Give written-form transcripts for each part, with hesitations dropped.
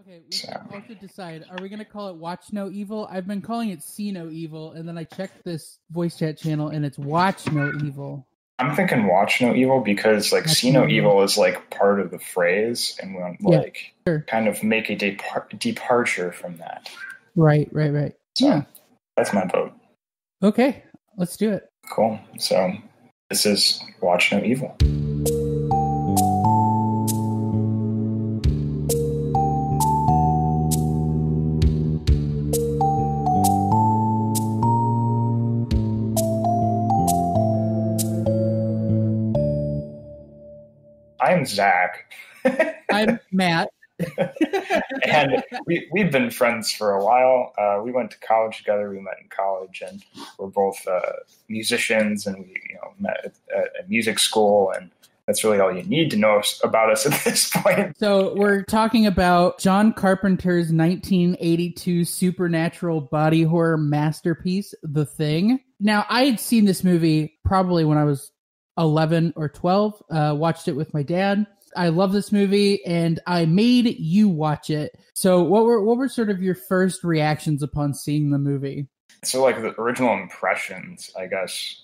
Okay, we all should decide. Are we going to call it Watch No Evil? I've been calling it See No Evil, and then I checked this voice chat channel, and it's Watch No Evil. I'm thinking Watch No Evil because like See No Evil is like part of the phrase, and we want like kind of make a departure from that. Right. So that's my vote. Okay, let's do it. Cool. So this is Watch No Evil. I'm Zach. I'm Matt. And we've been friends for a while. We went to college together. We met in college, and we're both musicians, and we met at music school, and that's really all you need to know about us at this point. So we're talking about John Carpenter's 1982 supernatural body horror masterpiece, The Thing. Now, I had seen this movie probably when I was 11 or 12, watched it with my dad. I love this movie, and I made you watch it. So what were sort of your first reactions upon seeing the movie? So like the original impressions, I guess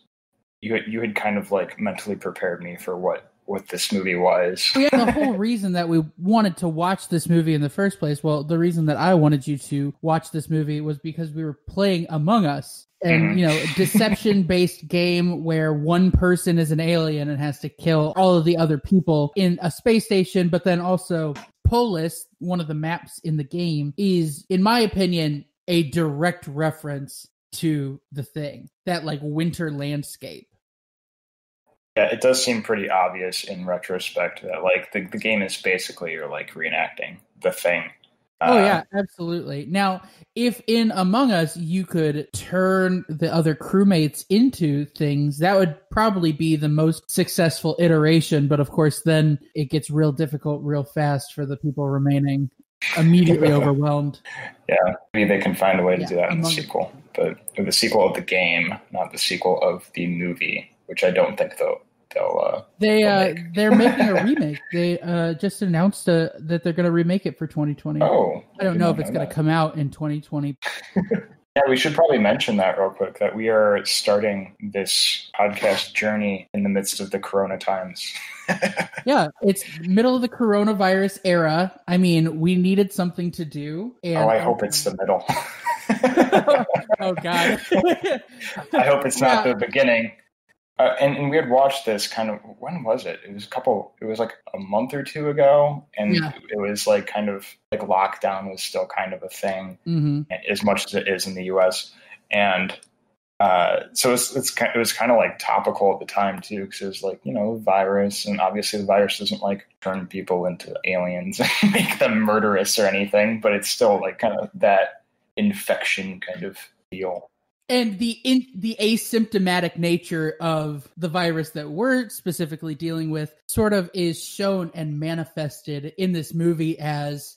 you had kind of like mentally prepared me for what this movie was. Yeah, the whole reason that we wanted to watch this movie in the first place, well, the reason that I wanted you to watch this movie was because we were playing Among Us. And, a deception-based game where one person is an alien and has to kill all of the other people in a space station. But then also Polis, one of the maps in the game, is, in my opinion, a direct reference to The Thing, that like winter landscape. Yeah, it does seem pretty obvious in retrospect that like the game is basically you're like reenacting The Thing. Oh, yeah, absolutely. Now, if in Among Us you could turn the other crewmates into things, that would probably be the most successful iteration. But of course, then it gets real difficult real fast for the people remaining immediately overwhelmed. Yeah, maybe they can find a way to do that in the sequel. But the sequel of the game, not the sequel of the movie, which I don't think they'll they're making a remake. They just announced that they're going to remake it for 2020. Oh, I don't know if it's going to come out in 2020. Yeah, we should probably mention that real quick, that we are starting this podcast journey in the midst of the Corona times. Yeah, it's middle of the coronavirus era. I mean, we needed something to do. And I hope it's the middle. Oh, God. I hope it's not the beginning. And we had watched this kind of, when was it? It was like a month or two ago. And it was like kind of like lockdown was still kind of a thing, as much as it is in the US. And so it was kind of like topical at the time too, because it was like, virus. And obviously the virus doesn't like turn people into aliens and make them murderous or anything, but it's still like kind of that infection kind of deal. And the asymptomatic nature of the virus that we're specifically dealing with sort of is shown and manifested in this movie as,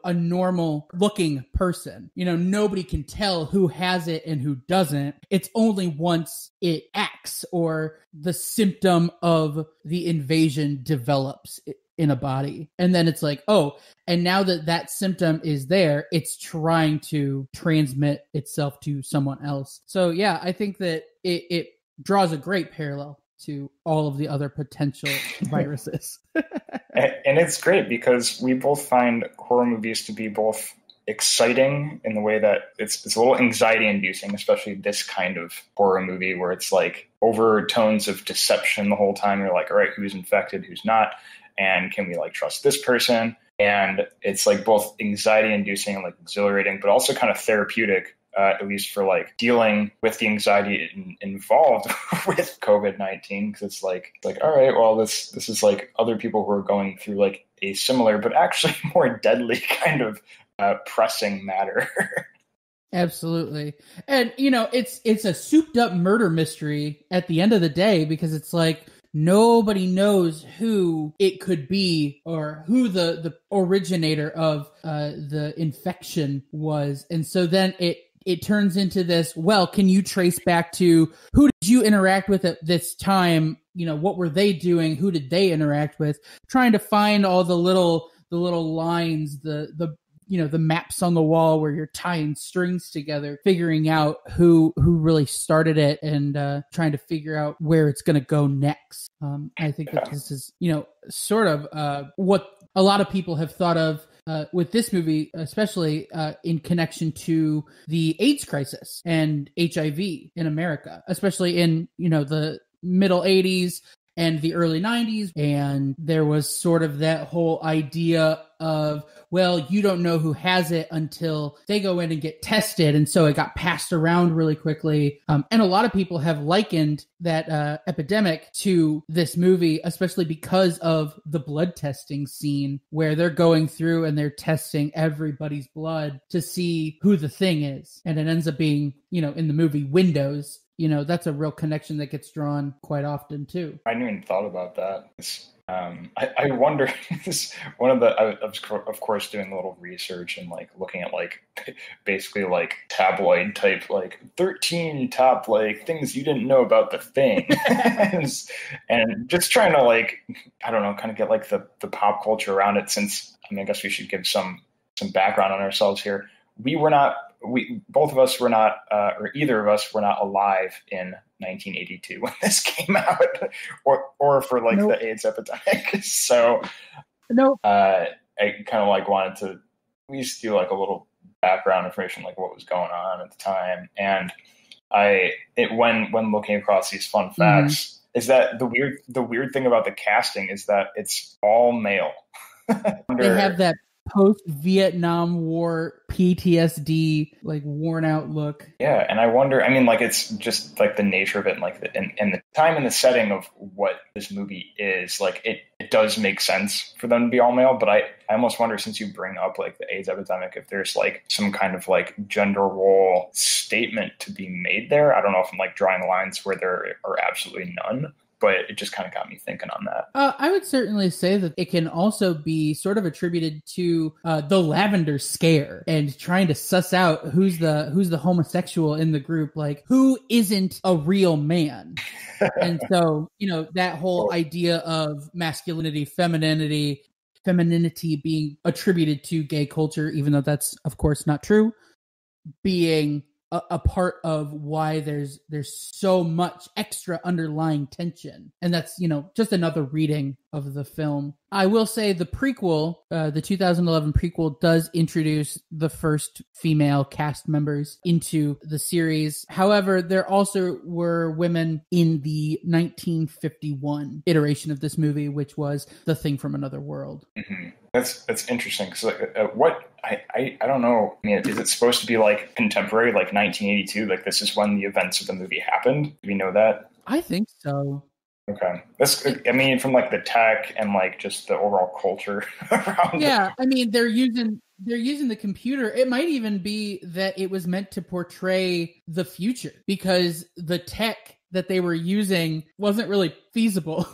a normal looking person. Nobody can tell who has it and who doesn't. It's only once it acts or the symptom of the invasion develops in a body. And then it's like, and now that symptom is there, it's trying to transmit itself to someone else. So yeah, I think that it draws a great parallel to all of the other potential viruses. And it's great because we both find horror movies to be both exciting in the way that it's a little anxiety inducing, especially this kind of horror movie where it's like overtones of deception the whole time. You're like, all right, who's infected, who's not? And can we like trust this person? And it's like both anxiety inducing and like exhilarating, but also kind of therapeutic, at least for like dealing with the anxiety involved with COVID-19. Cause it's like, all right, well, this is like other people who are going through like a similar, but actually more deadly kind of pressing matter. Absolutely. And, it's a souped up murder mystery at the end of the day, because it's like, nobody knows who it could be or who the originator of the infection was. And so then it turns into this, well, can you trace back to who did you interact with at this time? What were they doing? Who did they interact with? Trying to find all the little lines, the the maps on the wall where you're tying strings together, figuring out who really started it and trying to figure out where it's going to go next. I think that this is, sort of what a lot of people have thought of with this movie, especially in connection to the AIDS crisis and HIV in America, especially in, the middle 80s and the early 90s. And there was sort of that whole idea of, well, you don't know who has it until they go in and get tested. And so it got passed around really quickly. And a lot of people have likened that epidemic to this movie, especially because of the blood testing scene where they're going through and they're testing everybody's blood to see who the thing is. And it ends up being, in the movie Windows. That's a real connection that gets drawn quite often too. I hadn't even thought about that. I wonder, I was of course doing a little research and like looking at like basically like tabloid type, like 13 top like things you didn't know about the thing. and just trying to like, I don't know, kind of get like the pop culture around it, since, I guess we should give some background on ourselves here. Both of us were not, or either of us were not alive in 1982 when this came out, or for like the AIDS epidemic. So, I kind of like wanted to at least do like a little background information, like what was going on at the time. And when looking across these fun facts, is that the weird thing about the casting is that it's all male. They have that post-Vietnam War PTSD, like worn out look. Yeah, and I wonder, like it's just like the nature of it, and like and the time and the setting of what this movie is, like it does make sense for them to be all male, but I almost wonder, since you bring up like the AIDS epidemic, if there's like some kind of like gender role statement to be made there. I don't know if I'm like drawing lines where there are absolutely none, but it just kind of got me thinking on that. I would certainly say that it can also be sort of attributed to the Lavender Scare and trying to suss out who's the homosexual in the group, like who isn't a real man. And so, that whole idea of masculinity, femininity being attributed to gay culture, even though that's of course not true, being a part of why there's so much extra underlying tension. And that's, just another reading of the film. I will say the prequel, the 2011 prequel, does introduce the first female cast members into the series. However, there also were women in the 1951 iteration of this movie, which was The Thing from Another World. Mm-hmm. That's interesting, because I don't know. Is it supposed to be like contemporary, like 1982? Like this is when the events of the movie happened? Do we know that? I think so. Okay. From like the tech and like just the overall culture around. Yeah, they're using the computer. It might even be that it was meant to portray the future, because the tech that they were using wasn't really feasible.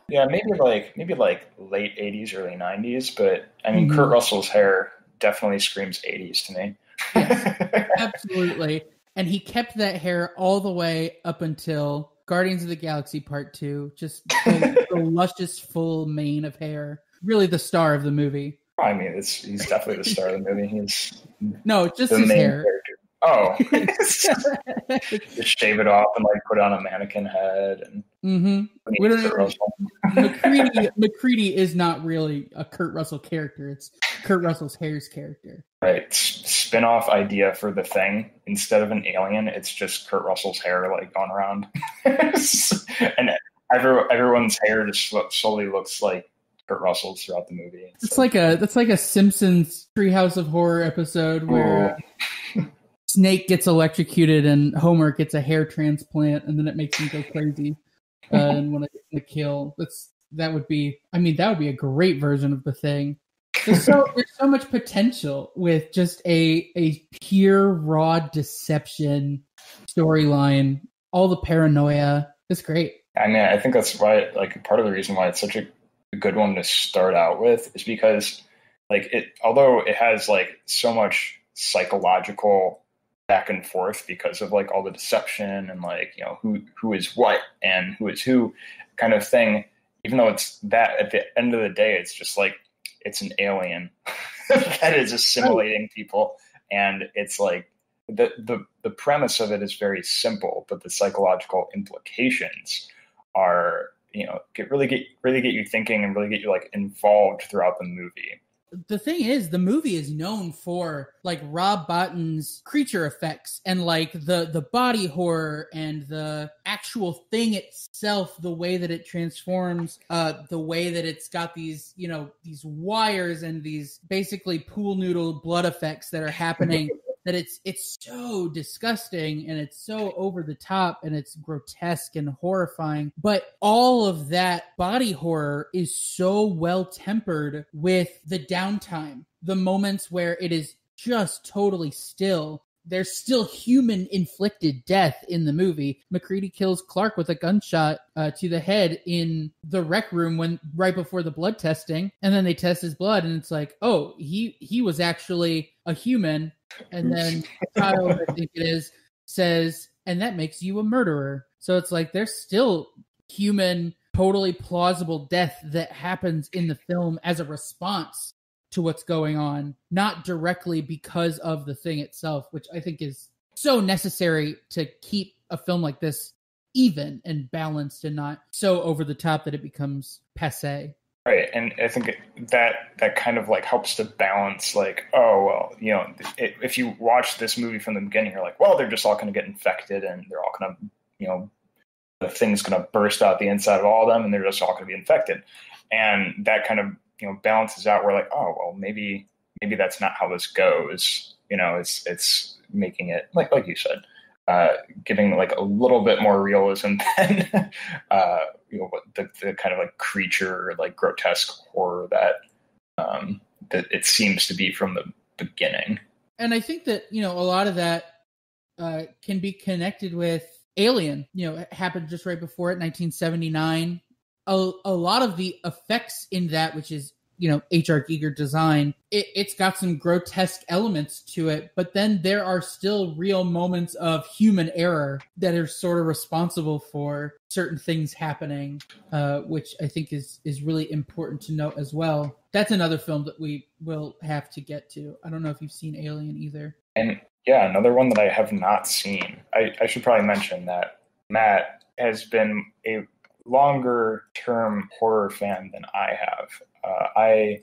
Yeah, maybe like late 80s, early 90s, but Kurt Russell's hair definitely screams 80s to me. Yeah, absolutely. And he kept that hair all the way up until Guardians of the Galaxy Part 2, just the luscious full mane of hair. Really the star of the movie. He's definitely the star of the movie. He's just his hair. Character. Oh, just shave it off and like put on a mannequin head. And MacReady is not really a Kurt Russell character. It's Kurt Russell's hair's character. Right. Spin-off idea for The Thing. Instead of an alien, it's just Kurt Russell's hair like going around. And everyone's hair just slowly looks like Kurt Russell's throughout the movie. That's like a Simpsons Treehouse of Horror episode where Snake gets electrocuted and Homer gets a hair transplant, and then it makes him go crazy and want to kill. That would be a great version of The Thing. There's so much potential with just a pure raw deception storyline. All the paranoia. It's great. I think that's why, like, part of the reason why it's such a good one to start out with is because, like, although it has like so much psychological back and forth because of like all the deception and like, who is what and who is who kind of thing, even though it's that, at the end of the day, it's just like, it's an alien that is assimilating people. And it's like the premise of it is very simple, but the psychological implications are, really get you thinking and really get you like involved throughout the movie. The thing is, the movie is known for like Rob Bottin's creature effects and like the body horror and the actual thing itself, the way that it transforms, the way that it's got these, these wires and these basically pool noodle blood effects that are happening. That it's so disgusting and it's so over the top and it's grotesque and horrifying. But all of that body horror is so well tempered with the downtime, the moments where it is just totally still. There's still human inflicted death in the movie. MacReady kills Clark with a gunshot to the head in the rec room right before the blood testing. And then they test his blood and it's like, oh, he was actually a human. And then Kyle, I think it is, says, and that makes you a murderer. So it's like there's still human, totally plausible death that happens in the film as a response to what's going on, not directly because of the thing itself, which I think is so necessary to keep a film like this even and balanced and not so over the top that it becomes passé. Right, and I think that kind of like helps to balance, like, oh, well, if you watch this movie from the beginning, you're like, well, they're just all going to get infected and they're all going to, the thing's going to burst out the inside of all of them and they're just all going to be infected. And that kind of, balances out. We're like, oh, well, maybe that's not how this goes. It's making it, like you said, giving like a little bit more realism than the kind of like creature, like grotesque horror that it seems to be from the beginning. And I think that a lot of that can be connected with Alien. It happened just right before it, 1979. A lot of the effects in that, which is H.R. Giger design, it's got some grotesque elements to it, but then there are still real moments of human error that are sort of responsible for certain things happening, which I think is really important to note as well. That's another film that we will have to get to. I don't know if you've seen Alien either. And yeah, another one that I have not seen. I should probably mention that Matt has been a longer term horror fan than I have. I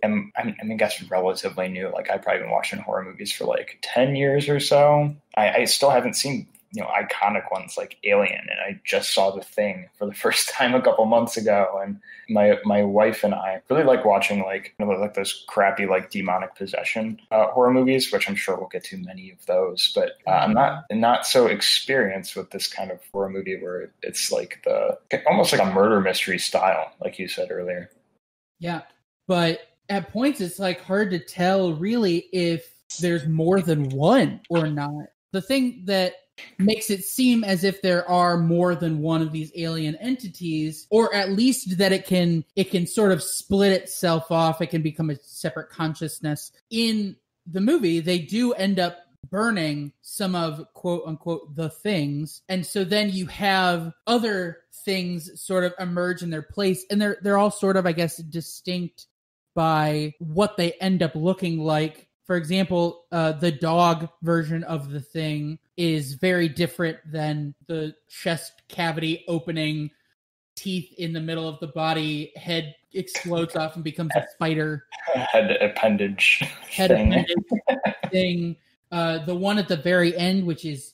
guess relatively new. Like I've probably been watching horror movies for like 10 years or so. I still haven't seen, iconic ones like Alien, and I just saw The Thing for the first time a couple months ago. And my wife and I really like watching like those crappy like demonic possession horror movies, which I'm sure we'll get to many of those. But I'm not so experienced with this kind of horror movie where it's like almost like a murder mystery style, like you said earlier. Yeah, but at points it's like hard to tell really if there's more than one or not. The thing that makes it seem as if there are more than one of these alien entities, or at least that it can sort of split itself off. It can become a separate consciousness. In the movie, they do end up burning some of quote unquote the things, and so then you have other things sort of emerge in their place, and they're all sort of, I guess, distinct by what they end up looking like. For example, the dog version of the thing is very different than the chest cavity opening, teeth in the middle of the body, head explodes off and becomes a spider. Head appendage thing. The one at the very end, which is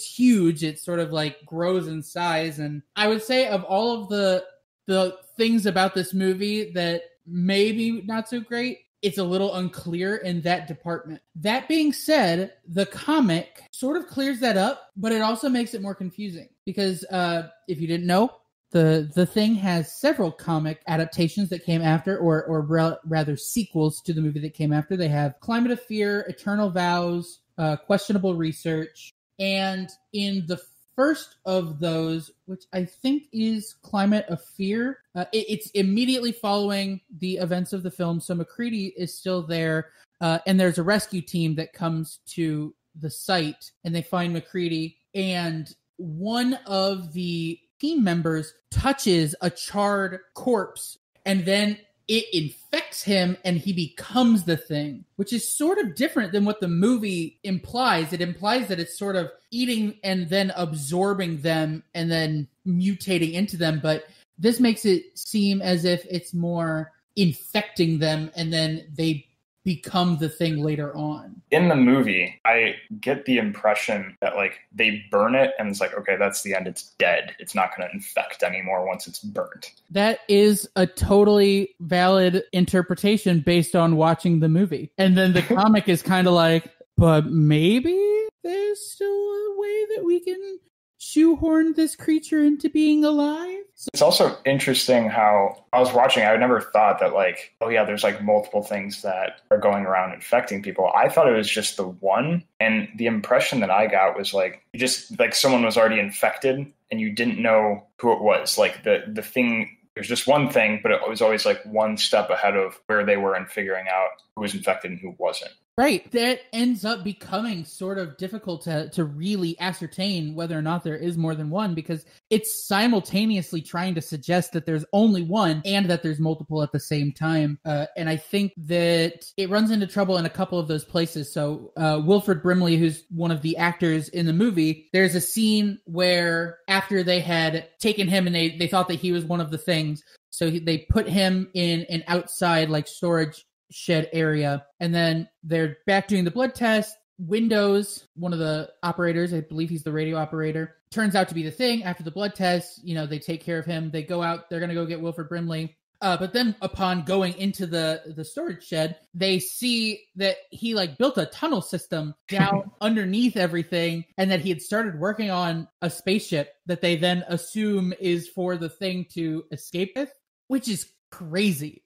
huge, it sort of like grows in size. And I would say of all of the things about this movie that maybe not so great, it's a little unclear in that department. That being said, the comic sort of clears that up, but it also makes it more confusing because if you didn't know, the Thing has several comic adaptations that came after, or rather sequels to the movie that came after. They have Climate of Fear, Eternal Vows, Questionable Research, and in the first of those, which I think is Climate of Fear, it's immediately following the events of the film, so MacReady is still there, and there's a rescue team that comes to the site, and they find MacReady, and one of the team members touches a charred corpse, and then it infects him and he becomes the thing, which is sort of different than what the movie implies. It implies that it's sort of eating and then absorbing them and then mutating into them. But this makes it seem as if it's more infecting them and then they become the thing later on. In the movie, I get the impression that like they burn it and it's like, okay, that's the end. It's dead. It's not going to infect anymore once it's burnt. That is a totally valid interpretation based on watching the movie. And then the comic is kind of like, but maybe there's still a way that we can shoehorn this creature into being alive. It's also interesting how I was watching, I never thought that like, oh yeah, there's like multiple things that are going around infecting people. I thought it was just the one. And the impression that I got was like, just like someone was already infected and you didn't know who it was. Like the thing, there's just one thing, but it was always like one step ahead of where they were in figuring out who was infected and who wasn't. Right. That ends up becoming sort of difficult to really ascertain whether or not there is more than one, because it's simultaneously trying to suggest that there's only one and that there's multiple at the same time. And I think that it runs into trouble in a couple of those places. So Wilford Brimley, who's one of the actors in the movie, there's a scene where after they had taken him and they thought that he was one of the things, so they put him in an outside like storage shed area, and then they're back doing the blood test. Windows, one of the operators, I believe he's the radio operator, turns out to be the thing. After the blood test, they take care of him. They go out, they're going to go get Wilford Brimley. But then upon going into the storage shed, they see that he like built a tunnel system down underneath everything, and that he had started working on a spaceship that they then assume is for the thing to escape with, which is crazy.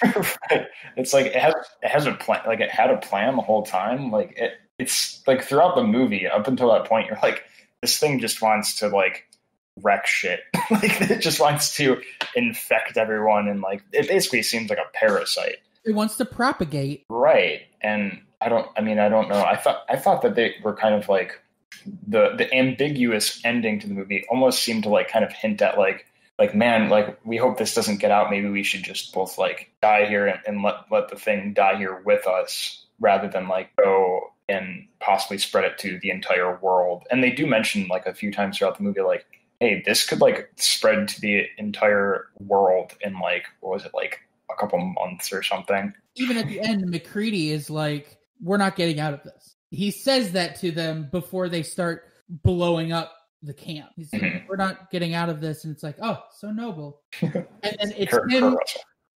Right. It's like it has a plan. Like it had a plan the whole time. Like it's like throughout the movie up until that point, you're like, this thing just wants to like wreck shit. Like it just wants to infect everyone, and like it basically seems like a parasite. It wants to propagate. Right. And I don't know. I thought that they were kind of like the ambiguous ending to the movie almost seemed to like kind of hint at like, man, like, we hope this doesn't get out. Maybe we should just both, like, die here and let the thing die here with us rather than, like, go and possibly spread it to the entire world. And they do mention, like, a few times throughout the movie, like, hey, this could, like, spread to the entire world in, like, what was it, like, a couple months or something. Even at the end, MacReady is like, we're not getting out of this. He says that to them before they start blowing up the camp. He's like, we're not getting out of this, and it's like, oh, so noble. And then it's him,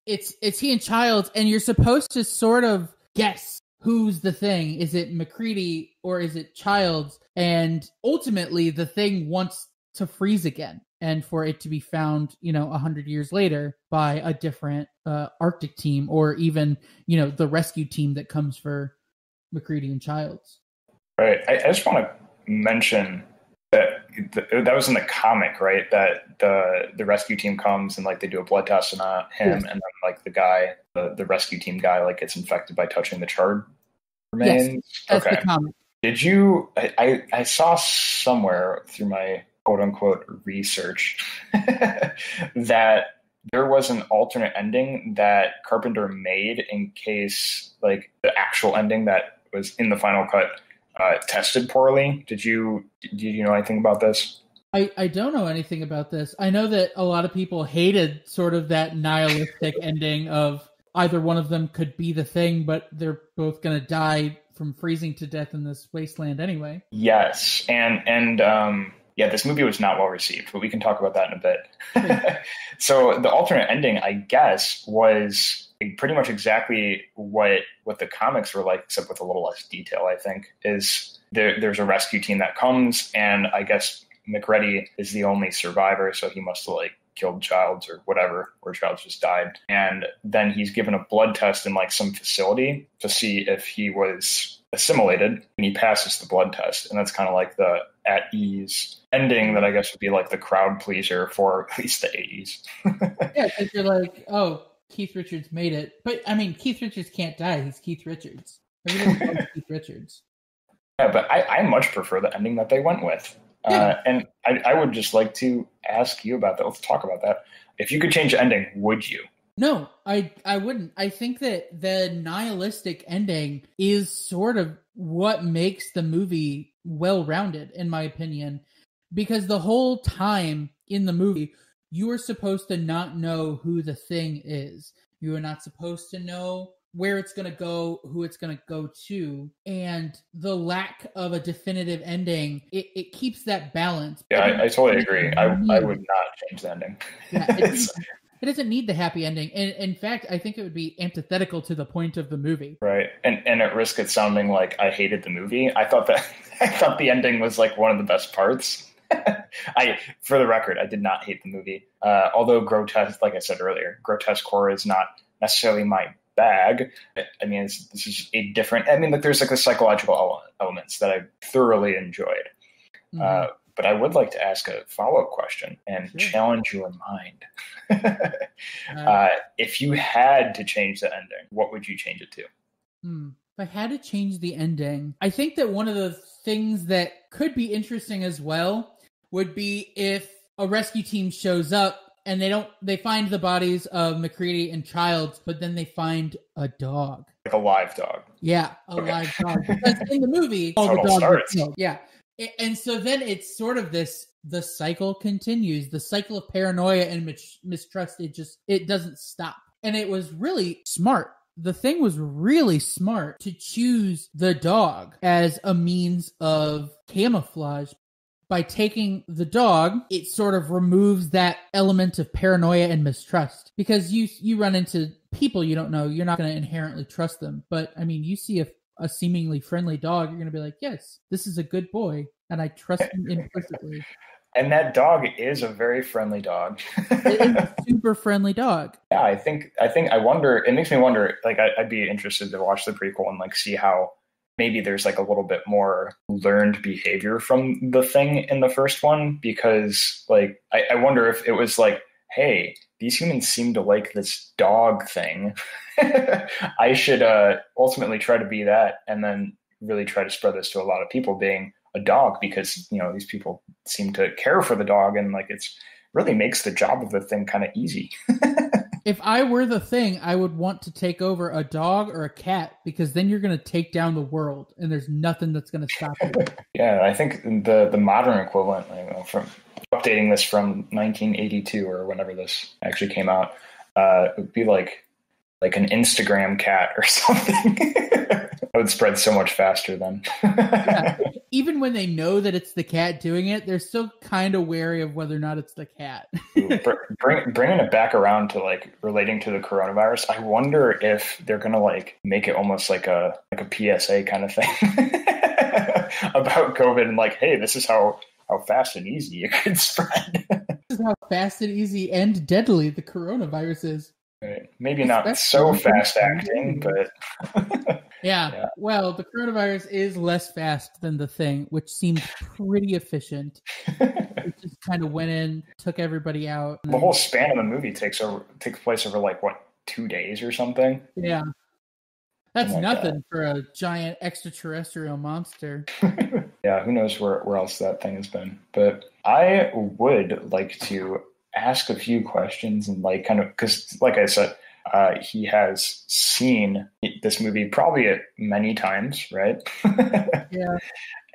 it's he and Childs, and you're supposed to sort of guess who's the thing. Is it MacReady or is it Childs? And ultimately, the thing wants to freeze again, and for it to be found, 100 years later by a different Arctic team, or even the rescue team that comes for MacReady and Childs. Right. I just want to mention that was in the comic, right? That the rescue team comes and like they do a blood test on him, yes. And then like the guy, the rescue team guy, like gets infected by touching the charred remains. Yes, that's okay. The comic. Did you? I saw somewhere through my quote unquote research that there was an alternate ending that Carpenter made in case like the actual ending that was in the final cut tested poorly. Did you know anything about this? I don't know anything about this. I know that a lot of people hated sort of that nihilistic ending of either one of them could be the thing, but they're both going to die from freezing to death in this wasteland anyway. Yes. And yeah, this movie was not well received, but we can talk about that in a bit. So the alternate ending, I guess, was pretty much exactly what the comics were like, except with a little less detail, I think. Is there's a rescue team that comes, and I guess MacReady is the only survivor, so he must have like killed Childs or whatever, or Childs just died. And then he's given a blood test in like some facility to see if he was assimilated, and he passes the blood test. And that's kind of like the at ease ending that I guess would be like the crowd pleaser for at least the 80s. Yeah, because you're like, oh, Keith Richards made it. But I mean, Keith Richards can't die. He's Keith Richards. Everybody loves Keith Richards. Yeah, but I much prefer the ending that they went with. Yeah. And I would just like to ask you about that. Let's talk about that. If you could change the ending, would you? No, I wouldn't. I think that the nihilistic ending is sort of what makes the movie well-rounded, in my opinion, because the whole time in the movie, you are supposed to not know who the thing is. You are not supposed to know where it's going to go, who it's going to go to, and the lack of a definitive ending, it keeps that balance. Yeah, I totally agree. I would not change the ending. Yeah, it doesn't need the happy ending. And in fact, I think it would be antithetical to the point of the movie. Right. And at risk of sounding like I hated the movie, I thought the ending was like one of the best parts. For the record, I did not hate the movie. Although grotesque, like I said earlier, grotesque horror is not necessarily my bag. I mean, this is a different, I mean, like there's like the psychological elements that I thoroughly enjoyed. Mm-hmm. But I would like to ask a follow-up question and challenge your mind. If you had to change the ending, what would you change it to? If I had to change the ending, I think that one of the things that could be interesting as well would be if a rescue team shows up and they find the bodies of MacReady and Childs, but then they find a dog. Like a live dog. Yeah, live dog. Because in the movie, all the dogs are killed. Yeah. And so then it's sort of the cycle continues. The cycle of paranoia and mistrust, it doesn't stop. And it was really smart. The thing was really smart to choose the dog as a means of camouflage. By taking the dog, it sort of removes that element of paranoia and mistrust. Because you run into people you don't know, you're not going to inherently trust them. But, I mean, you see a seemingly friendly dog, you're going to be like, yes, this is a good boy, and I trust him implicitly. And that dog is a very friendly dog. It is a super friendly dog. Yeah, I wonder, it makes me wonder, like, I'd be interested to watch the prequel and, like, see how maybe there's, like, a little bit more learned behavior from the thing in the first one, because, like, I wonder if it was like, hey, these humans seem to like this dog thing. I should ultimately try to be that, and then really try to spread this to a lot of people, being a dog, because, you know, these people seem to care for the dog, and like it's really makes the job of the thing kind of easy. If I were the thing, I would want to take over a dog or a cat, because then you're going to take down the world, and there's nothing that's going to stop you. Yeah, I think the modern equivalent, from updating this from 1982 or whenever this actually came out, it would be like an Instagram cat or something. It would spread so much faster then. Yeah. Even when they know that it's the cat doing it, they're still kind of wary of whether or not it's the cat. Bringing it back around to like relating to the coronavirus, I wonder if they're gonna like make it almost like a PSA kind of thing about COVID, and like, hey, this is how fast and easy it could spread. This is how fast and easy and deadly the coronavirus is. Right. Maybe not so fast acting, but yeah. Well, the coronavirus is less fast than the thing, which seemed pretty efficient. It just kind of went in, took everybody out. The whole span of the movie takes place over like 2 days or something. Yeah. That's nothing for a giant extraterrestrial monster. Yeah, who knows where else that thing has been. But I would like to ask a few questions and like kind of, because like I said, he has seen this movie probably many times, right? Yeah.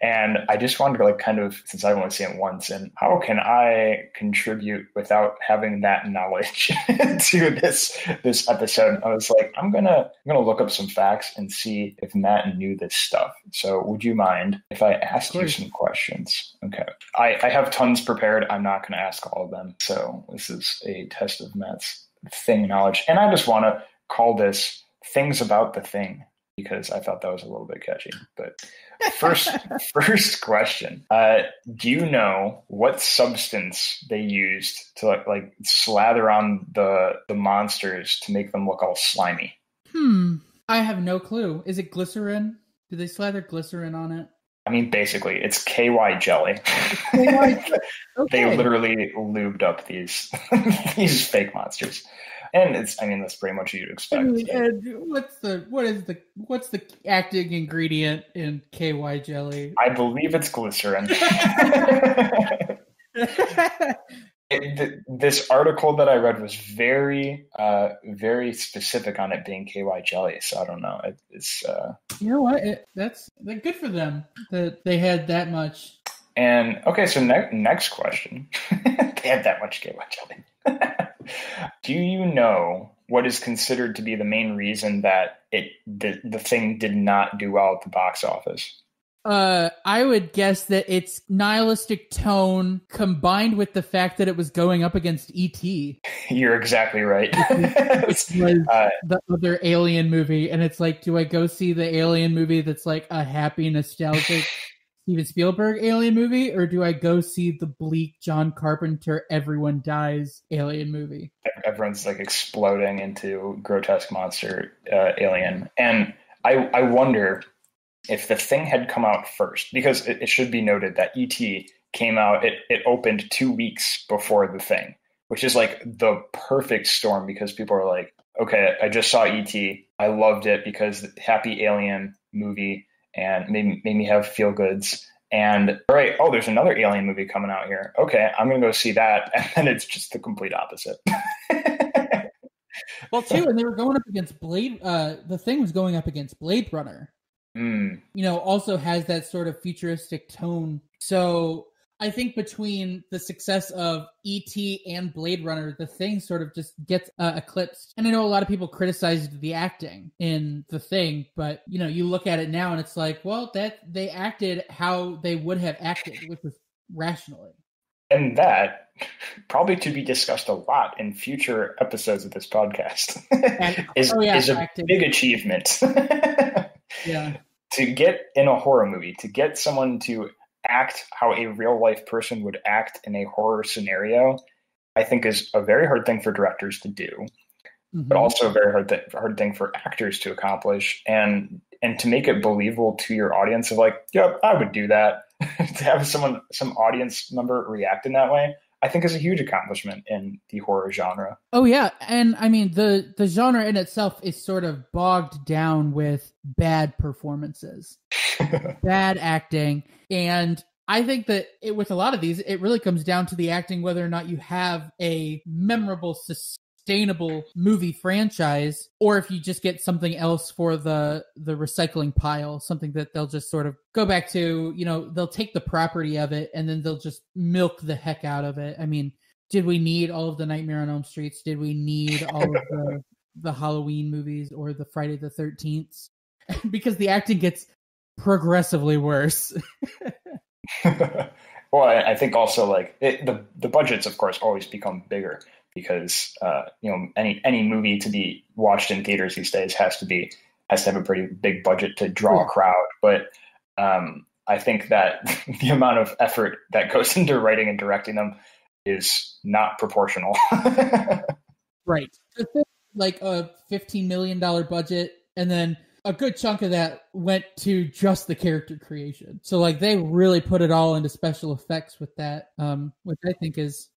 And I just wanted to like kind of, since I've only seen it once, and how can I contribute without having that knowledge to this episode? I was like, I'm gonna look up some facts and see if Matt knew this stuff. So would you mind if I asked you some questions? Okay. I have tons prepared. I'm not going to ask all of them. So this is a test of Matt's thing knowledge. And I just want to call this Things About the Thing, because I thought that was a little bit catchy. But first question. Do you know what substance they used to like slather on the monsters to make them look all slimy? I have no clue. Is it glycerin? Do they slather glycerin on it? I mean, basically, it's KY jelly. Okay. They literally lubed up these fake monsters, and that's pretty much what you'd expect. What's the active ingredient in KY jelly? I believe it's glycerin. This article that I read was very, very specific on it being KY jelly. So I don't know. It's You know what? That's good for them that they had that much. And okay, so next question. They had that much KY jelly. Do you know what is considered to be the main reason that the thing did not do well at the box office? I would guess that its nihilistic tone combined with the fact that it was going up against E.T. You're exactly right. Which was the other Alien movie, and it's like, do I go see the Alien movie that's like a happy, nostalgic Steven Spielberg Alien movie, or do I go see the bleak John Carpenter everyone dies Alien movie? Everyone's like exploding into grotesque monster Alien, and I wonder if the thing had come out first, because it should be noted that E.T. came out, it opened 2 weeks before the thing, which is like the perfect storm because people are like, okay, I just saw E.T. I loved it because the happy alien movie and made me have feel goods. And all right, oh, there's another alien movie coming out here. Okay, I'm going to go see that. And then it's just the complete opposite. Well, too, and they were going up against Blade. The thing was going up against Blade Runner. Also has that sort of futuristic tone. So I think between the success of E.T. and Blade Runner, the thing sort of just gets eclipsed. And I know a lot of people criticized the acting in the thing, but you look at it now and it's like, well, that they acted how they would have acted, which was rationally. And that probably to be discussed a lot in future episodes of this podcast is a big achievement. Yeah. To get in a horror movie, to get someone to act how a real life person would act in a horror scenario, I think is a very hard thing for directors to do, but also a very hard thing for actors to accomplish, and to make it believable to your audience of like, yep, I would do that. To have some audience member react in that way, I think is a huge accomplishment in the horror genre. Oh yeah, and I mean the genre in itself is sort of bogged down with bad performances, bad acting, and I think that with a lot of these, it really comes down to the acting, whether or not you have a memorable, sustainable movie franchise, or if you just get something else for the recycling pile, something that they'll just sort of go back to, they'll take the property of it and then they'll just milk the heck out of it. I mean, did we need all of the Nightmare on Elm Streets? Did we need all of the Halloween movies or the Friday the 13th? Because the acting gets progressively worse. Well, I think also like the budgets, of course, always become bigger because any movie to be watched in theaters these days has to have a pretty big budget to draw a crowd. But I think that the amount of effort that goes into writing and directing them is not proportional. Right. Like a $15 million budget, and then a good chunk of that went to just the character creation. So like they really put it all into special effects with that, which I think is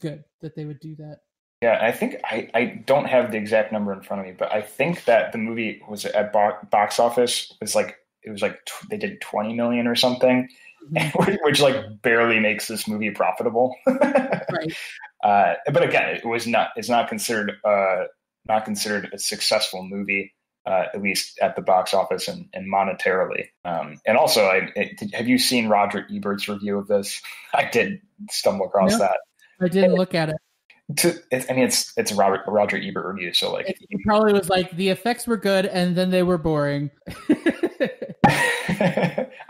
good that they would do that. Yeah, I think I don't have the exact number in front of me, but I think that the movie was at box office they did 20 million or something, which like barely makes this movie profitable. Right. But again, it's not considered a successful movie. At least at the box office and monetarily. And also, have you seen Roger Ebert's review of this? I did stumble across that. I didn't look at it. It's a Roger Ebert review, so like he probably was like the effects were good and then they were boring.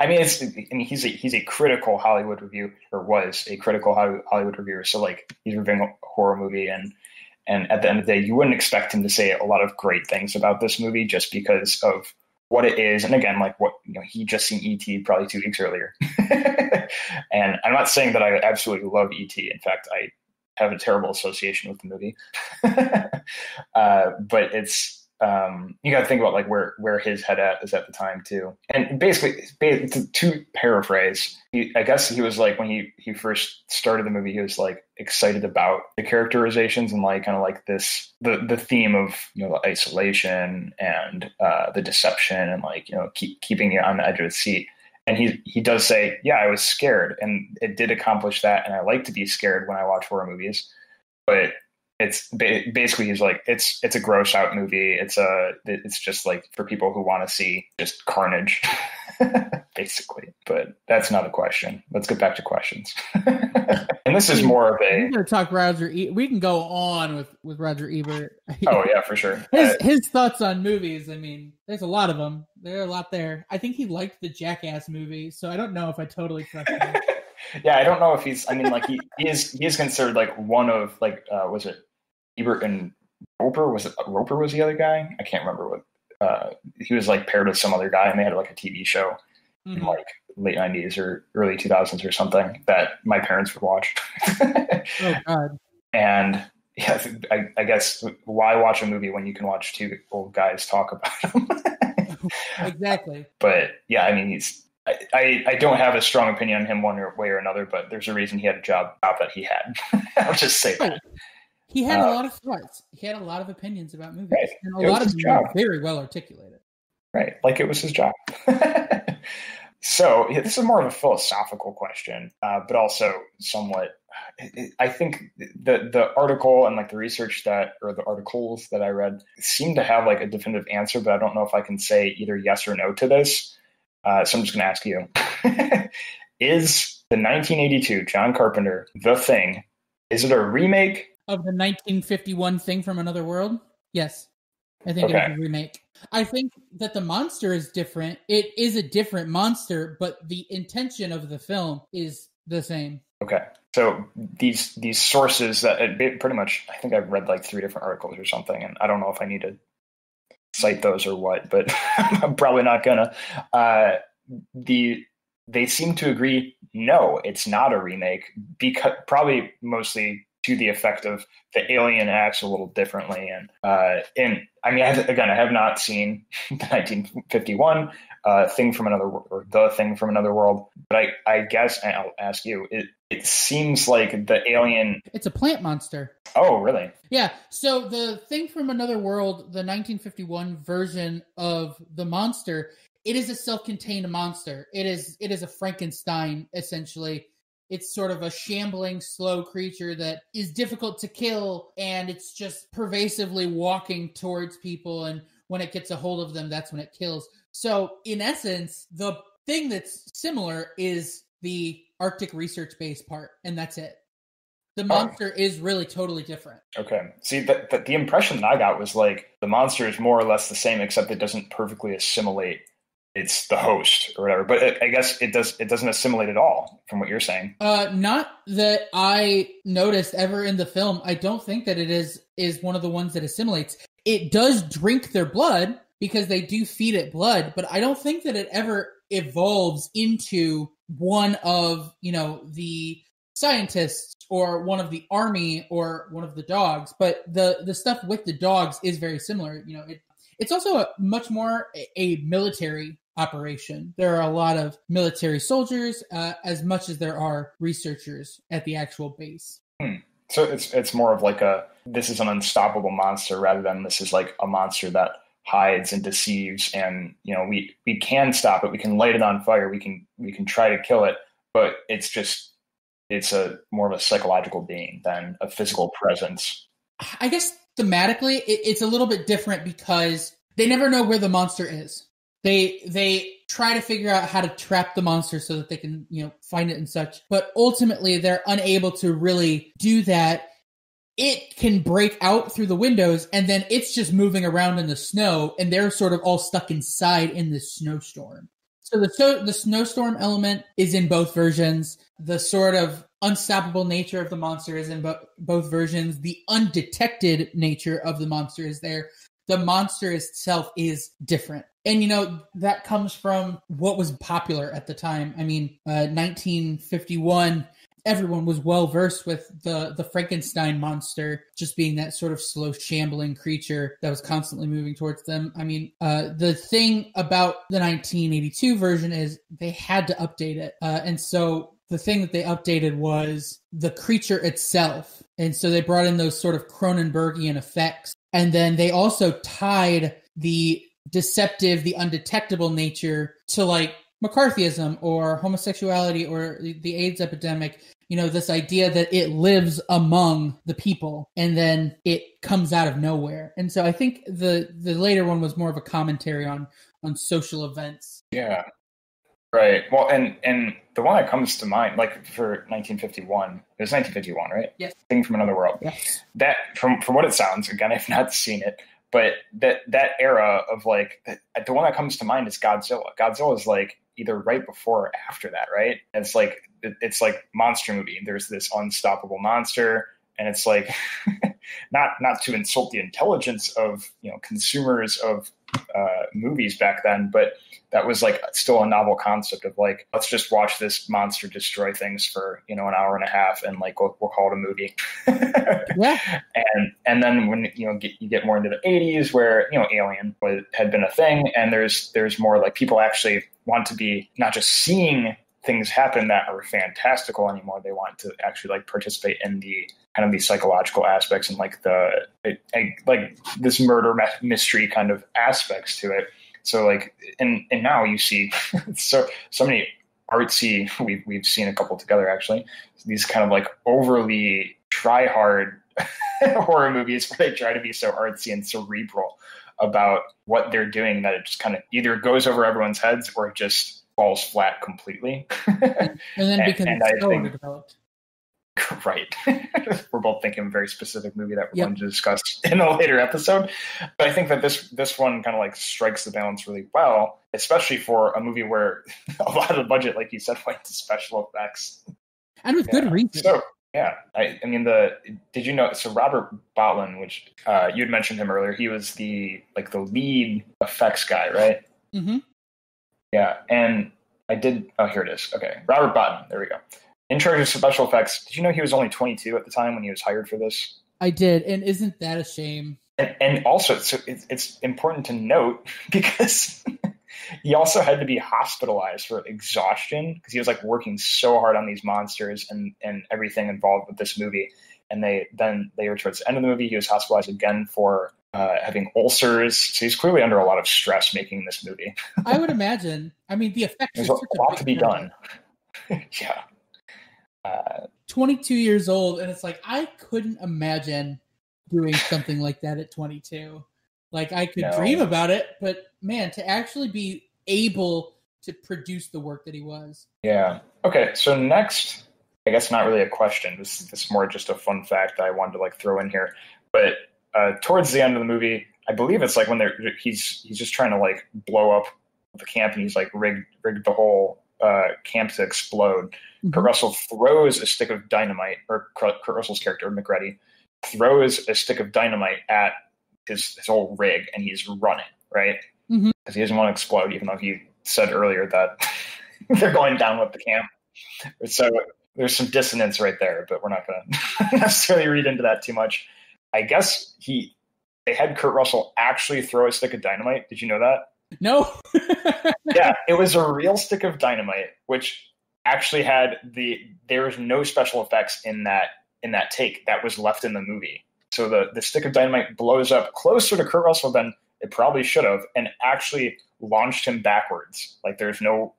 He's a critical Hollywood review, or was a critical Hollywood reviewer. So like he's reviewing a horror movie, and at the end of the day, you wouldn't expect him to say a lot of great things about this movie just because of what it is. And again, like he just seen E.T. probably 2 weeks earlier. And I'm not saying that I absolutely love E.T. In fact, I have a terrible association with the movie. But it's, you got to think about like where his head is at the time too. And basically to paraphrase, I guess he was like, when he first started the movie, he was like excited about the characterizations and like kind of like this, the theme of, the isolation and the deception and like, keeping you on the edge of the seat. And he does say, yeah, I was scared, and it did accomplish that, and I like to be scared when I watch horror movies. But it's basically, he's like, it's a gross out movie. It's just like for people who want to see just carnage, basically. But that's not a question. Let's get back to questions. And this is more of a. We're going to talk Roger. We can go on with Roger Ebert. Oh yeah, for sure. His thoughts on movies. I mean, there's a lot of them. There are a lot there. I think he liked the Jackass movie, so I don't know if I totally trust him. Yeah, I don't know if he's. I mean, like he is considered like one of like was it Ebert and Roper? Was it Roper was the other guy? I can't remember what. He was like paired with some other guy, and they had like a TV show in like late 90s or early 2000s or something that my parents would watch. Oh God! And yeah, I guess why watch a movie when you can watch two old guys talk about them? Exactly. But yeah, I mean, I don't have a strong opinion on him one way or another, but there's a reason he had a job that he had. I'll just say that. He had a lot of thoughts. He had a lot of opinions about movies. Right. And a lot of them were very well articulated. Right. Like it was his job. So this is more of a philosophical question, but also somewhat, I think the article and like the research or the articles that I read seem to have like a definitive answer, but I don't know if I can say either yes or no to this. So I'm just going to ask you, is the 1982 John Carpenter The Thing, is it a remake of the 1951 Thing from Another World? Yes. I think it is a remake. I think that the monster is different. It is a different monster, but the intention of the film is the same. Okay. So these sources that pretty much, I think I've read like 3 different articles or something, and I don't know if I need to cite those or what, but I'm probably not gonna. They seem to agree, no, it's not a remake, because probably mostly to the effect of the alien acts a little differently. And I mean, I have not seen the 1951 Thing from Another World, or The Thing from Another World, but I guess I'll ask you, it seems like the alien... It's a plant monster. Oh, really? Yeah. So the Thing from Another World, the 1951 version of the monster, it is a self-contained monster. It is a Frankenstein, essentially. It's sort of a shambling, slow creature that is difficult to kill, and it's just pervasively walking towards people, and when it gets a hold of them, that's when it kills. So, in essence, the thing that's similar is the Arctic Research Base part, and that's it. The monster is really totally different. Okay. See, the impression that I got was like the monster is more or less the same, except it doesn't perfectly assimilate. It's the host or whatever, but I guess it doesn't assimilate at all from what you're saying. Not that I noticed ever in the film. I don't think that it is one of the ones that assimilates. It does drink their blood because they do feed it blood, but I don't think that it ever evolves into one of, the scientists or one of the army or one of the dogs. But the stuff with the dogs is very similar. It's also much more a military operation. There are a lot of military soldiers as much as there are researchers at the actual base. So it's more of like this is an unstoppable monster rather than this is like a monster that hides and deceives, and we can stop it, we can light it on fire, we can try to kill it, but it's a more of a psychological being than a physical presence. I guess thematically it's a little bit different because they never know where the monster is. They try to figure out how to trap the monster so that they can, find it and such. But ultimately, they're unable to really do that. It can break out through the windows, and then it's just moving around in the snow, and they're sort of all stuck inside in this snowstorm. So the snowstorm element is in both versions. The sort of unstoppable nature of the monster is in both versions. The undetected nature of the monster is there. The monster itself is different. And, that comes from what was popular at the time. I mean, 1951, everyone was well-versed with the Frankenstein monster just being that sort of slow, shambling creature that was constantly moving towards them. I mean, the thing about the 1982 version is they had to update it. And so the thing that they updated was the creature itself. And so they brought in those sort of Cronenbergian effects. And then they also tied the deceptive, the undetectable nature to McCarthyism or homosexuality or the AIDS epidemic, this idea that it lives among the people and then it comes out of nowhere. And so I think the later one was more of a commentary on social events. Yeah. Right. Well, and the one that comes to mind, like for 1951, it was 1951, right? Yes. Thing from Another World. Yes. That, from what it sounds, again, I've not seen it, but that era of like, the one that comes to mind is Godzilla. Godzilla is like either right before or after that, right? And it's like monster movie. There's this unstoppable monster, and it's like not to insult the intelligence of consumers of movies back then, but that was like still a novel concept of like, let's just watch this monster destroy things for an hour and a half, and like we'll call it a movie. Yeah. And then when you get more into the 80s, where Alien had been a thing, and there's more like people actually want to be not just seeing things happen that are fantastical anymore. They want to actually like participate in the kind of the psychological aspects and like like this murder mystery kind of aspects to it. So like, and now you see so many artsy, we've seen a couple together actually, these kind of like overly try hard horror movies where they try to be so artsy and cerebral about what they're doing that it just kind of either goes over everyone's heads or it just falls flat completely. And then becomes so underdeveloped. Right. We're both thinking of a very specific movie that we're going to discuss in a later episode. But I think that this one kind of like strikes the balance really well, especially for a movie where a lot of the budget, like you said, went to special effects. And with good reason. So, yeah. I mean, did you know, so Robert Botlin, which you had mentioned him earlier, he was the lead effects guy, right? Mm-hmm. Yeah. And here it is. Okay. Robert Botlin. There we go. In charge of special effects. Did you know he was only 22 at the time when he was hired for this? I did. And isn't that a shame? And also, so it's important to note because he also had to be hospitalized for exhaustion because he was like working so hard on these monsters and everything involved with this movie. And they were towards the end of the movie, he was hospitalized again for having ulcers. So he's clearly under a lot of stress making this movie. I would imagine. I mean, the effects. There's a lot to be done. Yeah. 22 years old, and it's like I couldn't imagine doing something like that at 22. Like I could dream about it, but man, to actually be able to produce the work that he was. Yeah. Okay. So next, I guess not really a question. This is more just a fun fact that I wanted to like throw in here. But towards the end of the movie, I believe it's like when he's just trying to like blow up the camp, and he's like rigged the whole camp to explode. Mm-hmm. Kurt Russell throws a stick of dynamite, or Kurt Russell's character, MacReady, throws a stick of dynamite at his whole rig, and he's running, right? Mm-hmm. Because he doesn't want to explode, even though he said earlier that they're going down with the camp. So there's some dissonance right there, but we're not going to necessarily read into that too much. I guess they had Kurt Russell actually throw a stick of dynamite. Did you know that? No. Yeah, it was a real stick of dynamite, which actually had there was no special effects in that take that was left in the movie. So the stick of dynamite blows up closer to Kurt Russell than it probably should have, and actually launched him backwards. Like there was no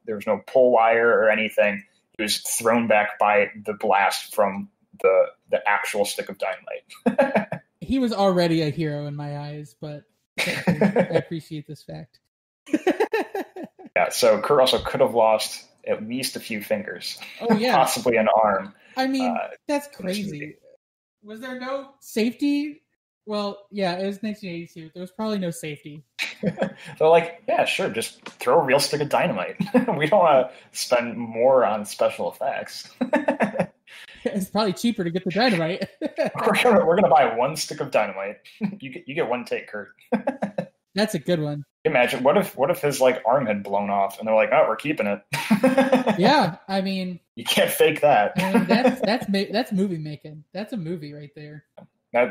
pull wire or anything. He was thrown back by the blast from the actual stick of dynamite. He was already a hero in my eyes, but I appreciate this fact. Yeah, so Kurt Russell could have lost at least a few fingers. Oh yeah, possibly an arm. I mean, that's crazy. Was there no safety? Well, yeah, it was 1982. There was probably no safety. They're like, yeah, sure, just throw a real stick of dynamite. We don't want to spend more on special effects. It's probably cheaper to get the dynamite. We're gonna buy one stick of dynamite. You get one take, Kurt. That's a good one. Imagine what if his like arm had blown off, and they're like, "Oh, we're keeping it." Yeah, I mean, you can't fake that. I mean, that's movie making. That's a movie right there. I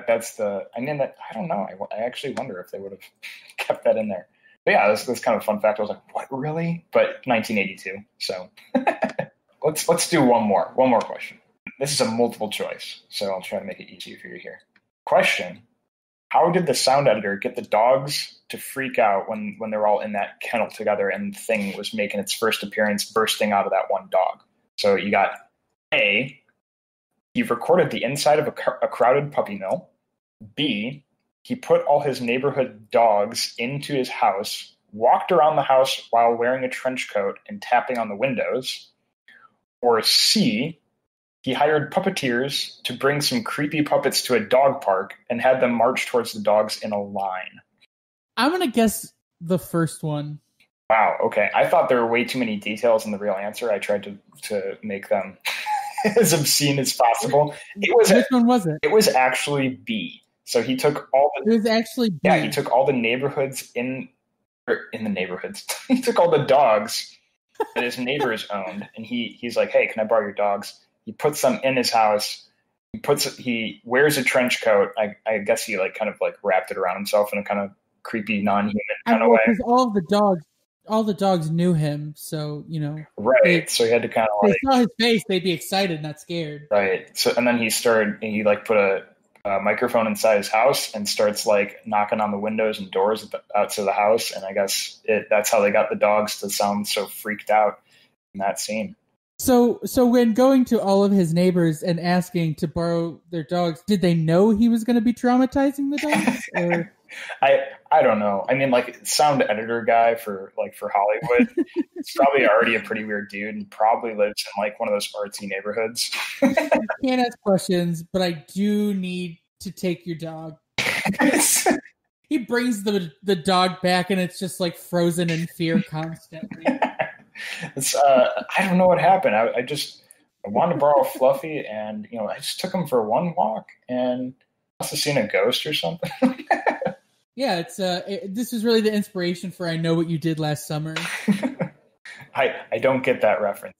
don't know. I actually wonder if they would have kept that in there. But yeah, this kind of fun fact. I was like, what, really? But 1982. So let's do one more question. This is a multiple choice, so I'll try to make it easier for you here. Question: how did the sound editor get the dogs to freak out when they're all in that kennel together and the thing was making its first appearance, bursting out of that one dog? So you got A, he recorded the inside of a crowded puppy mill. B, he put all his neighborhood dogs into his house, walked around the house while wearing a trench coat and tapping on the windows. Or C, he hired puppeteers to bring some creepy puppets to a dog park and had them march towards the dogs in a line. I'm going to guess the first one. Wow, okay. I thought there were way too many details in the real answer. I tried to make them as obscene as possible. Which one was it? It was actually B. So he took all the... It was actually B. Yeah, he took all the neighborhoods in the neighborhoods. He took all the dogs that his neighbors owned, and he's like, hey, can I borrow your dogs? He puts them in his house. He wears a trench coat. I guess he like kind of like wrapped it around himself in a kind of creepy, non-human kind of way. Because all the dogs knew him, so right. So he had to kind of they saw his face, they'd be excited, not scared. Right. So and then he like put a microphone inside his house and starts like knocking on the windows and doors outside the house, and I guess that's how they got the dogs to sound so freaked out in that scene. So when going to all of his neighbors and asking to borrow their dogs, did they know he was going to be traumatizing the dogs? Or? I don't know. I mean, like sound editor guy for Hollywood, it's probably already a pretty weird dude and probably lives in like one of those artsy neighborhoods. I can't ask questions, but I do need to take your dog. He brings the dog back and it's just like frozen in fear constantly. I don't know what happened. I wanted to borrow Fluffy, and I just took him for one walk, and I must have seen a ghost or something. Yeah, it's this is really the inspiration for I Know What You Did Last Summer. I don't get that reference.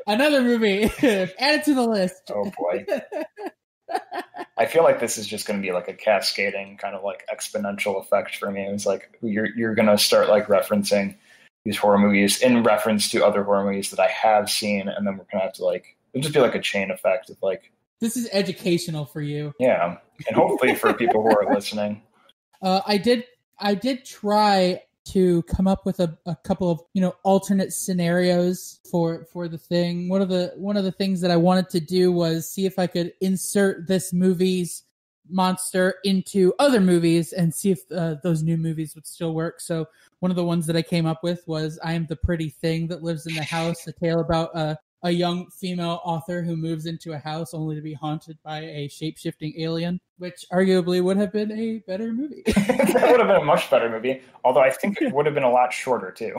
Another movie. Add it to the list. Oh boy. I feel like this is just going to be like a cascading kind of like exponential effect for me. It's like you're going to start like referencing these horror movies in reference to other horror movies that I have seen, and then we're going to have to like it'll just be like a chain effect of like. This is educational for you. Yeah, and hopefully for people who are listening. I did try to come up with a couple of alternate scenarios for the thing. One of the things that I wanted to do was see if I could insert this movie's monster into other movies and see if those new movies would still work. So one of the ones that I came up with was I Am the Pretty Thing That Lives in the House, a tale about a young female author who moves into a house only to be haunted by a shape-shifting alien, which arguably would have been a better movie. That would have been a much better movie, although I think it would have been a lot shorter, too.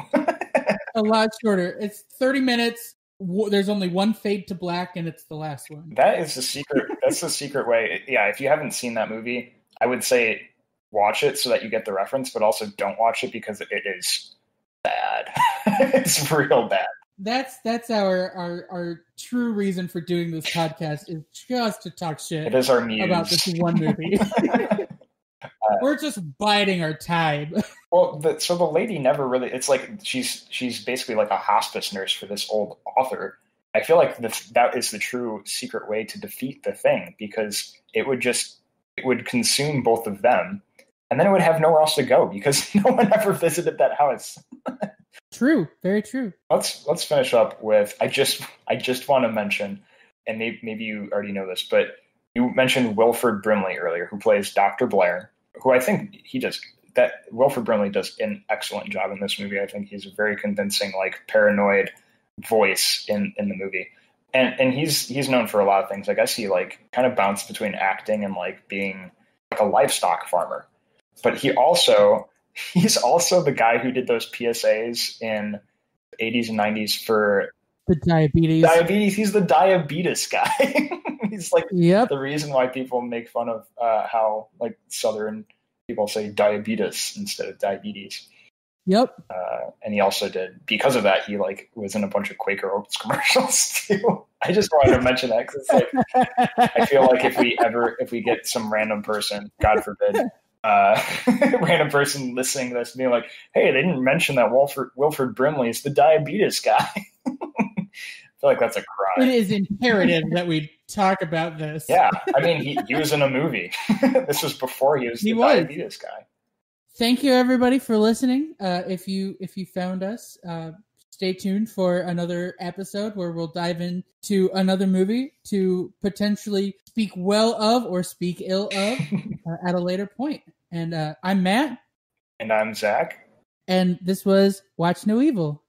A lot shorter. It's 30 minutes. There's only one fade to black, and it's the last one. That is the secret. That's the secret way. Yeah, if you haven't seen that movie, I would say watch it so that you get the reference, but also don't watch it because it is bad. It's real bad. That's our true reason for doing this podcast is just to talk shit. It is our muse about this one movie. We're just biding our time. Well, so the lady never really. It's like she's basically like a hospice nurse for this old author. I feel like that is the true secret way to defeat the thing, because it would consume both of them, and then it would have nowhere else to go because no one ever visited that house. True, very true. Let's finish up with I just want to mention, and maybe you already know this, but you mentioned Wilford Brimley earlier, who plays Dr. Blair, who I think Wilford Brimley does an excellent job in this movie. I think he's a very convincing, like paranoid voice in the movie, and he's known for a lot of things. I guess he like kind of bounced between acting and like being like a livestock farmer, but he's also the guy who did those PSAs in the 80s and 90s for the diabetes. He's the diabetes guy. He's like the reason why people make fun of how like Southern people say diabetes instead of diabetes. Yep. And he also did, because of that, he like was in a bunch of Quaker Oats commercials too. I just wanted to mention that because it's like I feel like if we get some random person, God forbid, random person listening to this being like, hey, they didn't mention that Wilford Brimley is the diabetes guy. feel like that's a crime. It is imperative that we talk about this. Yeah, I mean, he was in a movie. This was before he was the diabetes guy. Thank you, everybody, for listening. If you found us, stay tuned for another episode where we'll dive into another movie to potentially speak well of or speak ill of at a later point. And I'm Matt. And I'm Zach. And this was Watch No Evil.